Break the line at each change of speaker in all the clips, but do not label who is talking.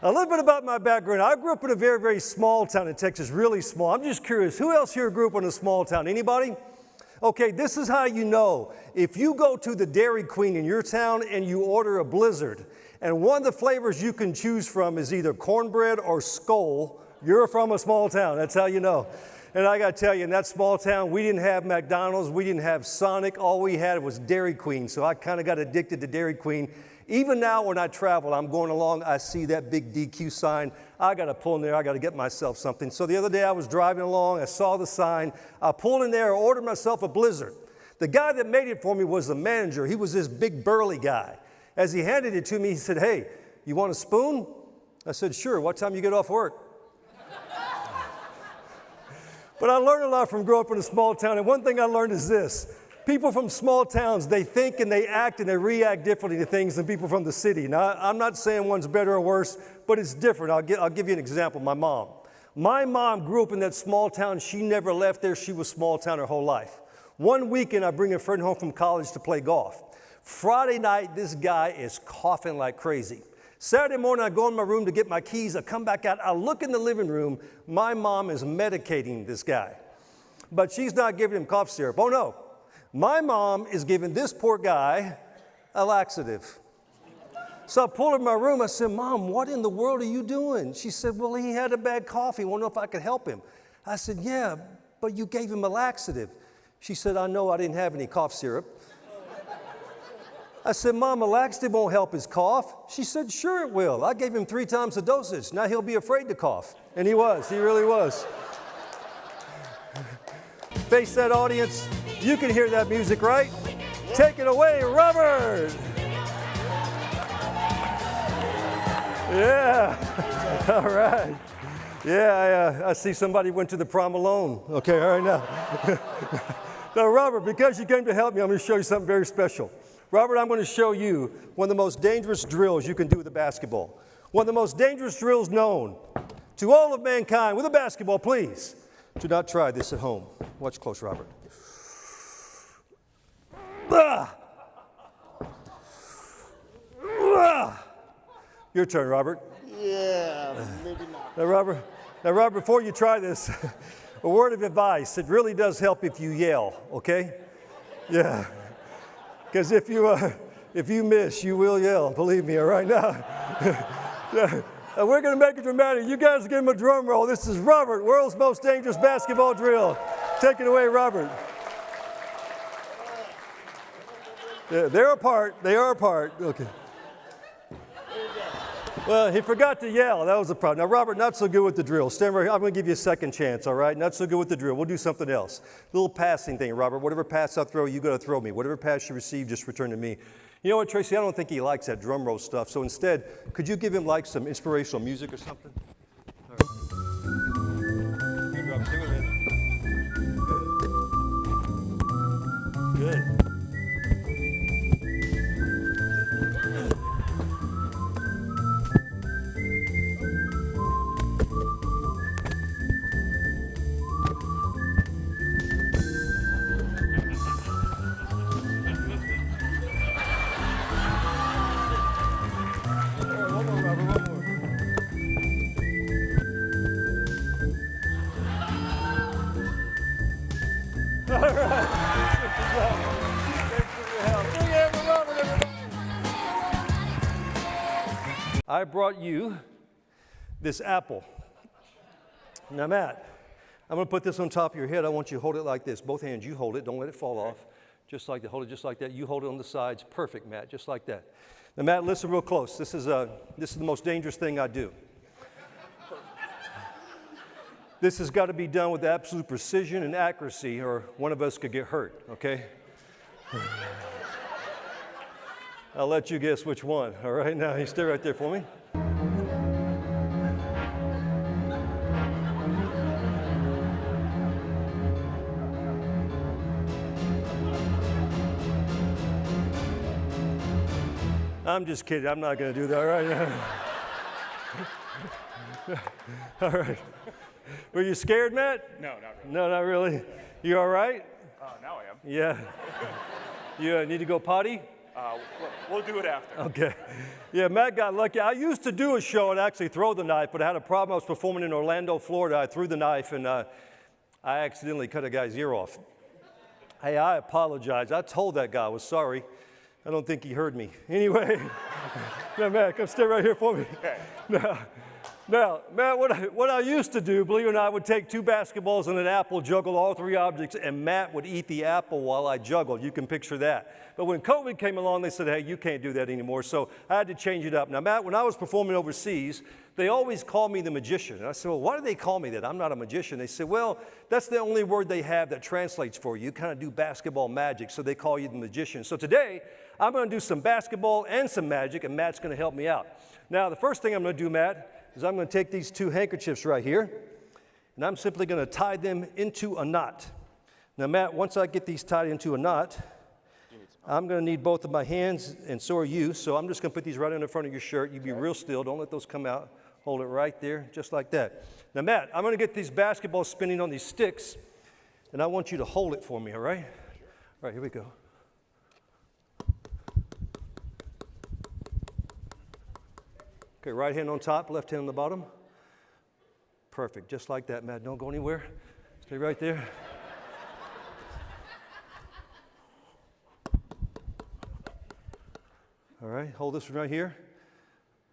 A little bit about my background. I grew up in a very, very small town in Texas, really small. I'm just curious, who else here grew up in a small town? Anybody? Okay, this is how you know. If you go to the Dairy Queen in your town and you order a Blizzard, and one of the flavors you can choose from is either cornbread or Skol, you're from a small town. That's how you know. And I got to tell you, in that small town, we didn't have McDonald's, we didn't have Sonic. All we had was Dairy Queen, so I kind of got addicted to Dairy Queen. Even now when I travel, I'm going along, I see that big DQ sign. I got to pull in there, I got to get myself something. So the other day I was driving along, I saw the sign, I pulled in there, I ordered myself a Blizzard. The guy that made it for me was the manager. He was this big burly guy. As he handed it to me, he said, "Hey, you want a spoon?" I said, "Sure, what time you get off work?" But I learned a lot from growing up in a small town, and one thing I learned is this. People from small towns, they think and they act and they react differently to things than people from the city. Now, I'm not saying one's better or worse, but it's different. I'll give you an example. My mom. My mom grew up in that small town. She never left there. She was small town her whole life. One weekend, I bring a friend home from college to play golf. Friday night, this guy is coughing like crazy. Saturday morning, I go in my room to get my keys. I come back out. I look in the living room. My mom is medicating this guy. But she's not giving him cough syrup. Oh, no. My mom is giving this poor guy a laxative. So I pulled her in my room. I said, "Mom, what in the world are you doing?" She said, "Well, he had a bad cough. I want to know if I could help him." I said, "Yeah, but you gave him a laxative." She said, "I know, I didn't have any cough syrup." I said, "Mom, a laxative won't help his cough." She said, "Sure it will. I gave him 3 times the dosage. Now he'll be afraid to cough." And he was. He really was. Face that audience. You can hear that music, right? Take it away, Robert. Yeah. All right. Yeah, I see somebody went to the prom alone. Okay, all right now. Now, Robert, because you came to help me, I'm going to show you something very special. Robert, I'm going to show you one of the most dangerous drills you can do with a basketball. One of the most dangerous drills known to all of mankind with a basketball, please. Do not try this at home. Watch close, Robert. Ah! Ah! Your turn, Robert.
Yeah, maybe not.
Now, Robert, before you try this, a word of advice. It really does help if you yell, okay? Yeah. Because if you miss, you will yell. Believe me, all right now. Yeah. We're going to make it dramatic. You guys give him a drum roll. This is Robert, world's most dangerous basketball drill. Take it away, Robert. Yeah, they're apart. They are apart. Okay. Well, he forgot to yell. That was the problem. Now, Robert, not so good with the drill. Stand right here. I'm going to give you a second chance, all right? Not so good with the drill. We'll do something else. Little passing thing, Robert. Whatever pass I throw, you got to throw me. Whatever pass you receive, just return to me. You know what, Tracy? I don't think he likes that drum roll stuff. So instead, could you give him like some inspirational music or something? All right. Good, Robert. Stay with me. Good. I brought you this apple. Now, Matt, I'm going to put this on top of your head. I want you to hold it like this. Both hands, you hold it. Don't let it fall off. Just like that. Hold it just like that. You hold it on the sides. Perfect, Matt. Just like that. Now, Matt, listen real close. This is the most dangerous thing I do. This has got to be done with absolute precision and accuracy, or one of us could get hurt, okay? I'll let you guess which one. All right, now you stay right there for me. I'm just kidding. I'm not going to do that. All right. All right. Were you scared, Matt?
No, not really.
No, not really. You all right?
Now I am.
Yeah. You need to go potty?
We'll do it after.
Okay. Yeah, Matt got lucky. I used to do a show and actually throw the knife, but I had a problem. I was performing in Orlando, Florida. I threw the knife, and I accidentally cut a guy's ear off. Hey, I apologize. I told that guy I was sorry. I don't think he heard me. Anyway, now, Matt, come stay right here for me.
Okay.
Now, Matt, what I used to do, believe it or not, I would take 2 basketballs and an apple, juggle all 3 objects, and Matt would eat the apple while I juggled. You can picture that. But when COVID came along, they said, hey, you can't do that anymore. So I had to change it up. Now, Matt, when I was performing overseas, they always called me the magician. And I said, well, why do they call me that? I'm not a magician. They said, well, that's the only word they have that translates for you. You kind of do basketball magic, so they call you the magician. So today, I'm going to do some basketball and some magic, and Matt's going to help me out. Now, the first thing I'm going to do, Matt, is I'm going to take these 2 handkerchiefs right here, and I'm simply going to tie them into a knot. Now, Matt, once I get these tied into a knot, I'm going to need both of my hands, and so are you, so I'm just going to put these right in the front of your shirt. You be real still. Don't let those come out. Hold it right there, just like that. Now, Matt, I'm going to get these basketballs spinning on these sticks, and I want you to hold it for me, all right? All right, here we go. Okay, right hand on top, left hand on the bottom. Perfect, just like that, Matt. Don't go anywhere. Stay right there. All right, hold this right here.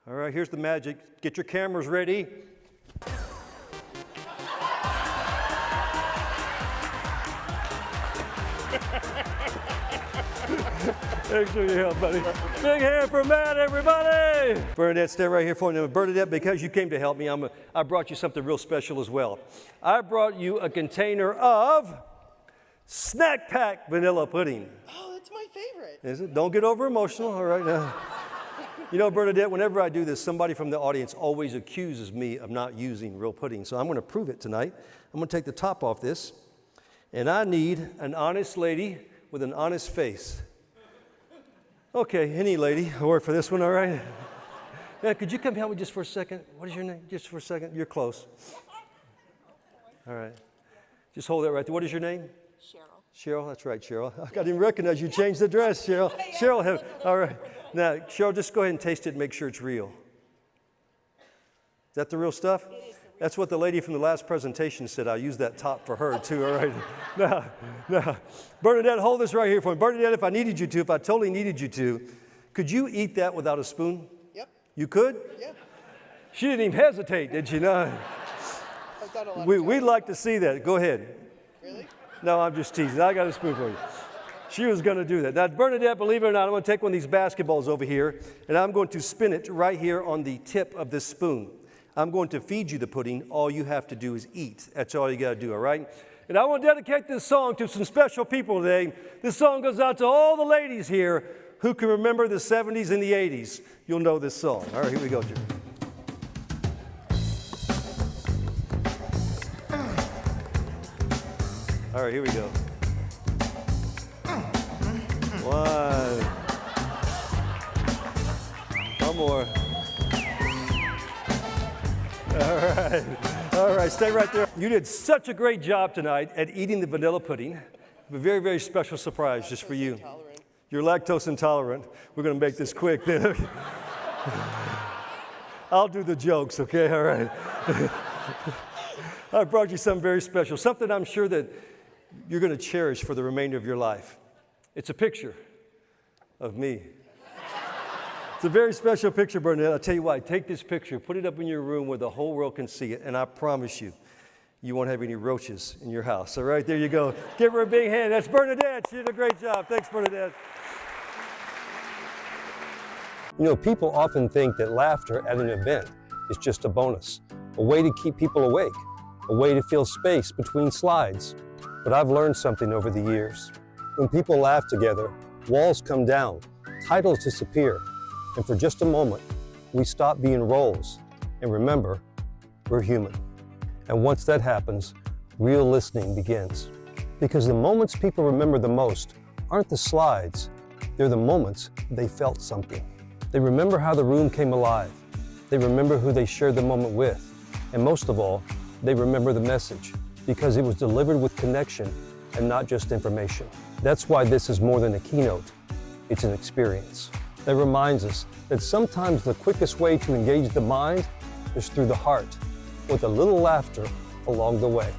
All right, here's the magic. Get your cameras ready. Thanks for your help, buddy. Big hand for Matt, everybody. Bernadette, stay right here for me. Bernadette, because you came to help me, I brought you something real special as well. I brought you a container of Snack Pack vanilla pudding.
Oh, that's my favorite.
Is it? Don't get over emotional, all right now. You know, Bernadette, whenever I do this, somebody from the audience always accuses me of not using real pudding. So I'm going to prove it tonight. I'm going to take the top off this. And I need an honest lady with an honest face. Okay, any lady. I'll work for this one, all right? Yeah, could you come help me just for a second? What is your name? Just for a second. You're close. All right. Just hold that right there. What is your name?
Cheryl.
Cheryl, that's right, Cheryl. I didn't recognize you changed the dress, Cheryl. Cheryl, all right. Now, Cheryl, just go ahead and taste it and make sure it's real. Is that the real stuff? That's what the lady from the last presentation said. I used that top for her, too, all right? Now, Bernadette, hold this right here for me. Bernadette, if I needed you to, if I totally needed you to, could you eat that without a spoon?
Yep.
You could?
Yeah.
She didn't even hesitate, did she? No.
I've done a lot of
We'd like to see that. Go ahead.
Really?
No, I'm just teasing. I got a spoon for you. She was going to do that. Now, Bernadette, believe it or not, I'm going to take one of these basketballs over here, and I'm going to spin it right here on the tip of this spoon. I'm going to feed you the pudding. All you have to do is eat. That's all you got to do, all right? And I want to dedicate this song to some special people today. This song goes out to all the ladies here who can remember the 70s and the 80s. You'll know this song. All right, here we go, Jim. All right, here we go. One more. All right, stay right there. You did such a great job tonight at eating the vanilla pudding. I have a very, very special surprise just for you.
Intolerant.
You're lactose intolerant. We're going to make this quick then. I'll do the jokes, okay? All right. I brought you something very special, something I'm sure that you're going to cherish for the remainder of your life. It's a picture of me. It's a very special picture, Bernadette. I'll tell you why. Take this picture, put it up in your room where the whole world can see it, and I promise you, you won't have any roaches in your house. All right, there you go. Give her a big hand. That's Bernadette. She did a great job. Thanks, Bernadette.
You know, people often think that laughter at an event is just a bonus, a way to keep people awake, a way to fill space between slides. But I've learned something over the years. When people laugh together, walls come down, titles disappear, and for just a moment, we stop being roles and remember, we're human. And once that happens, real listening begins. Because the moments people remember the most aren't the slides, they're the moments they felt something. They remember how the room came alive. They remember who they shared the moment with. And most of all, they remember the message because it was delivered with connection and not just information. That's why this is more than a keynote. it's an experience that reminds us that sometimes the quickest way to engage the mind is through the heart, with a little laughter along the way.